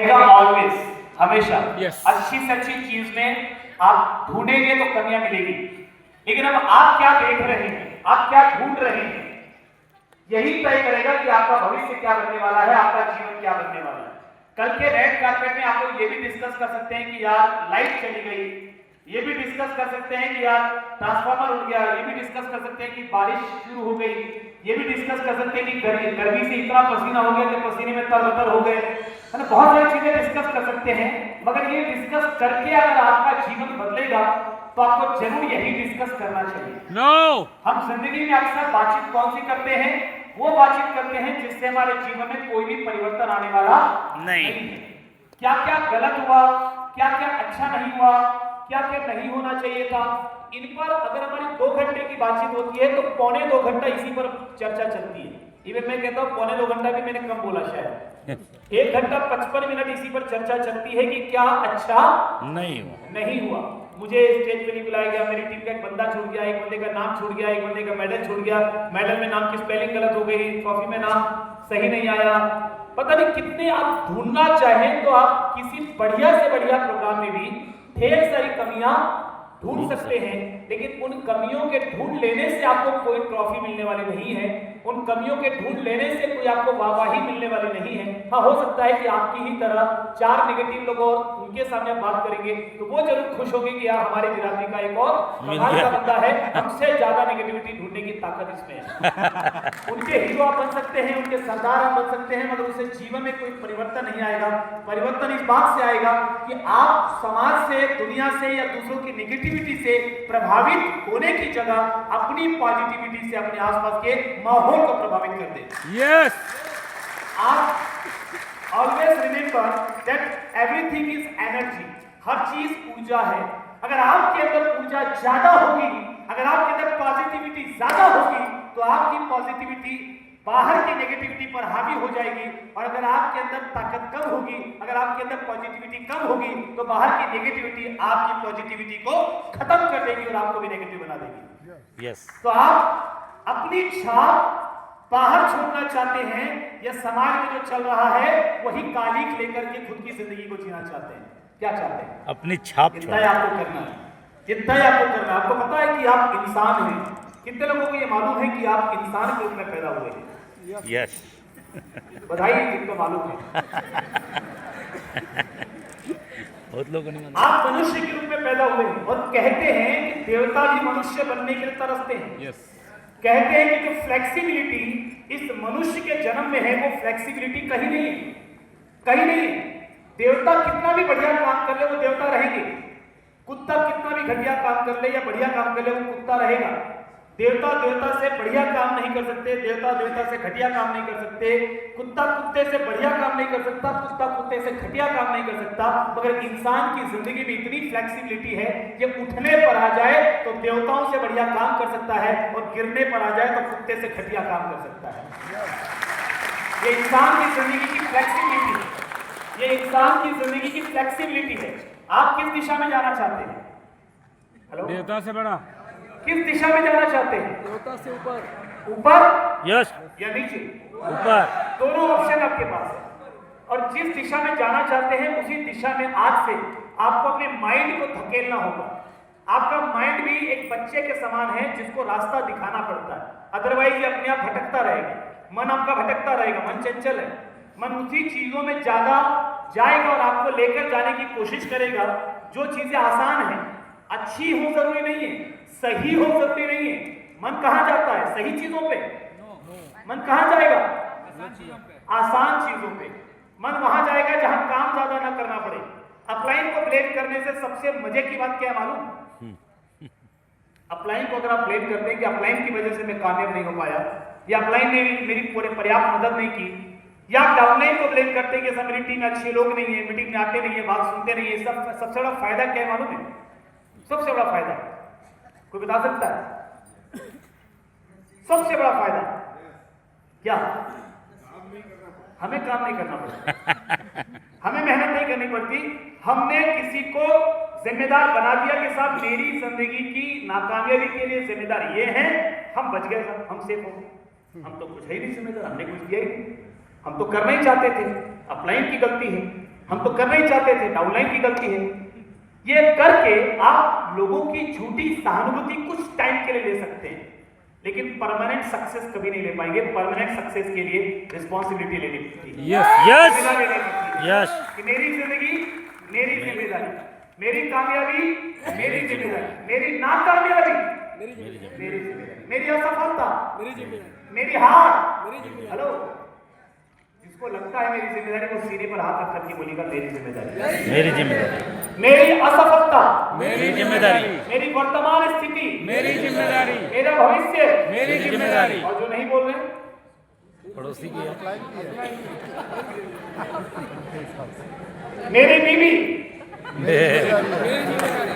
Always, हमेशा Yes. अच्छी से अच्छी चीज में आप ढूंढेंगे तो कमियां मिलेगी, लेकिन अब आप क्या देख रहे हैं, आप क्या ढूंढ रहे हैं, यही तय करेगा कि आपका भविष्य क्या बनने वाला है, आपका जीवन क्या बनने वाला है। कल के रेड कार्पेट में आप लोग ये भी डिस्कस कर सकते हैं कि यार लाइट चली गई, ये भी डिस्कस कर सकते हैं कि यार ट्रांसफार्मर उड़ गया, ये भी डिस्कस कर सकते हैं कि बारिश शुरू हो गई, ये भी डिस्कस कर सकते हैं कि गर्मी से इतना पसीना हो गया कि पसीने में तरबतर हो गए, है ना। बहुत सारी चीजें डिस्कस कर सकते हैं, मगर ये डिस्कस करके अगर आपका जीवन बदलेगा तो आपको जरूर यही डिस्कस करना चाहिए। No. हम जिंदगी में अक्सर बातचीत कौन सी करते हैं, वो बातचीत करते हैं जिससे हमारे जीवन में कोई भी परिवर्तन आने वाला नहीं है। क्या क्या गलत हुआ, क्या क्या अच्छा नहीं हुआ, क्या क्या नहीं होना चाहिए था, इन पर अगर हमारी 2 घंटे की बातचीत होती है तो पौने 2 घंटा इसी पर चर्चा चलती है। इवन मैं कहता हूँ पौने 2 घंटा भी मैंने कम बोला शायद, 1 घंटा 55 मिनट इसी पर चर्चा चलती है कि क्या अच्छा नहीं हुआ। मुझे स्टेज पे नहीं बुलाया गया, मेरी टीम का एक बंदा छूट गया, एक बंदे का नाम छूट गया, एक बंदे का मेडल छूट गया, मेडल में नाम की स्पेलिंग गलत हो गई, ट्रॉफी में नाम सही नहीं आया, पता नहीं कितने आप ढूंढना चाहें तो आप किसी बढ़िया से बढ़िया प्रोग्राम में भी ढेर सारी कमियां ढूंढ सकते हैं, लेकिन उन कमियों के ढूंढ लेने से आपको कोई ट्रॉफी मिलने वाली नहीं है, उन कमियों के ढूंढ लेने से कोई आपको वाहवाही मिलने वाली नहीं है। हाँ, हो सकता है कि आपकी ही तरह 4 नेगेटिव लोग और उनके सामने बात करेंगे तो वो जरूर खुश होंगे कि यार हमारे बिरादरी का एक और कमाल का बंदा है, हमसे ज्यादा नेगेटिविटी ढूंढने की ताकत इसमें है। उनके हीरो आप बन सकते हैं, उनके सरदार आप बन सकते हैं, मगर उससे जीवन में कोई परिवर्तन नहीं आएगा। परिवर्तन इस बात से आएगा कि आप समाज से, दुनिया से या दूसरों की नेगेटिविटी से प्रभावित होने की जगह अपनी पॉजिटिविटी से अपने आसपास के माहौल को प्रभावित कर दें। Yes. आप always remember that everything is energy, हर चीज ऊर्जा है। अगर आपके अंदर ऊर्जा ज्यादा होगी, अगर आपके अंदर पॉजिटिविटी ज्यादा होगी तो आपकी पॉजिटिविटी बाहर की नेगेटिविटी पर हावी हो जाएगी, और अगर आपके अंदर ताकत कम होगी, अगर आपके अंदर पॉजिटिविटी कम होगी तो बाहर की नेगेटिविटी आपकी पॉजिटिविटी को खत्म कर देगी और आपको भी नेगेटिव बना देगी। Yes. तो आप अपनी छाप बाहर छोड़ना चाहते हैं या समाज में जो चल रहा है वही कालिक लेकर के खुद की जिंदगी को जीना चाहते हैं? क्या चाहते हैं? अपनी छाप इतना ही आपको करना है, इतना ही आपको करना है। आपको पता है कि आप इंसान हैं, कितने लोगों को ये मालूम है कि आप इंसान के रूप में पैदा हुए हैं? Yes. बधाई जिनको मालूम है। बहुत लोगों ने आप मनुष्य के रूप में पैदा हुए हैं, और कहते हैं कि देवता भी मनुष्य बनने के लिए तरसते हैं। Yes. कहते हैं कि जो फ्लेक्सिबिलिटी इस मनुष्य के जन्म में है वो फ्लेक्सिबिलिटी कहीं नहीं है, कहीं नहीं है। देवता कितना भी बढ़िया काम कर ले वो देवता रहेंगे, कुत्ता कितना भी घटिया काम कर ले या बढ़िया काम कर ले वो कुत्ता रहेगा। देवता देवता से बढ़िया काम नहीं कर सकते, देवता देवता से घटिया काम नहीं कर सकते, कुत्ता कुत्ते से बढ़िया काम नहीं कर सकता, कुत्ता कुत्ते से घटिया काम नहीं कर सकता। मगर इंसान की जिंदगी में इतनी फ्लेक्सिबिलिटी है कि उठने पर आ जाए तो देवताओं से बढ़िया काम कर सकता है, और गिरने पर आ जाए तो कुत्ते से घटिया काम कर सकता है। ये इंसान की जिंदगी की फ्लेक्सिबिलिटी है, ये इंसान की जिंदगी की फ्लेक्सिबिलिटी है। आप किस दिशा में जाना चाहते हैं? हेलो, देवता से बड़ा, किस दिशा में जाना चाहते हैं? देवता से ऊपर, ऊपर यस, या नीचे? ऊपर। दोनों ऑप्शन आपके पास है, और जिस दिशा में जाना चाहते हैं उसी दिशा में आज से आपको अपने माइंड को धकेलना होगा। आपका माइंड भी एक बच्चे के समान है जिसको रास्ता दिखाना पड़ता है, अदरवाइज ये अपने आप भटकता रहेगा। मन आपका भटकता रहेगा, मन चंचल है, मन उसी चीजों में ज्यादा जाएगा और आपको लेकर जाने की कोशिश करेगा जो चीजें आसान है, अच्छी हो जरूरी नहीं है, सही हो जरूरी नहीं है। मन कहां जाता है? सही चीजों पे। मन कहां जाएगा? आसान चीजों पे। मन वहां जाएगा जहां काम ज्यादा ना करना पड़े। अपलाइन को ब्लेम करने से सबसे मजे की बात क्या है मालूम? अपलाइन को अगर आप ब्लेम करते हैं कि अपलाइन की वजह से मैं कामयाब नहीं हो पाया, या अपलाइन ने मेरी पूरे पर्याप्त मदद नहीं की, या आप डाउनलाइन को ब्लेम करते हैं कि सब मेरी टीम में अच्छे लोग नहीं है, मीटिंग में आते नहीं है, बात सुनते नहीं है, सबसे बड़ा फायदा क्या है मालूम है? सबसे बड़ा फायदा कोई बता सकता है? सबसे बड़ा फायदा क्या? हमें काम नहीं करना पड़ता, हमें मेहनत नहीं करनी पड़ती। हमने किसी को जिम्मेदार बना दिया कि साहब मेरी जिंदगी की नाकामयाबी के लिए जिम्मेदार ये है, हम बच गए, हम सेफ हो गए। हम तो कुछ है ही नहीं जिम्मेदार, हमने कुछ किया ही नहीं, हम तो करना ही चाहते थे। अपलाइन की गलती है, हम तो करना ही चाहते थे, डाउनलाइन की गलती है। ये करके आप लोगों की झूठी सहानुभूति कुछ टाइम के लिए ले सकते हैं, लेकिन परमानेंट सक्सेस कभी नहीं ले पाएंगे। परमानेंट सक्सेस के लिए रिस्पॉन्सिबिलिटी लेनी पड़ती है। यस यस जिम्मेदारी लेनी पड़ती है यस कि मेरी जिंदगी मेरी जिम्मेदारी, मेरी कामयाबी मेरी जिम्मेदारी, मेरी नाकामयाबी मेरी जिम्मेदारी, मेरी असफलता मेरी हार। हेलो, जिसको लगता है मेरी जिम्मेदारी, वो सीने पर हाथ रख करके बोलेगा मेरी जिम्मेदारी, मेरी जिम्मेदारी, मेरी असफलता मेरी जिम्मेदारी, मेरी वर्तमान स्थिति मेरी जिम्मेदारी, मेरा भविष्य मेरी जिम्मेदारी। और जो नहीं बोल रहे पड़ोसी की है। मेरी बीवी मेरी जिम्मेदारी।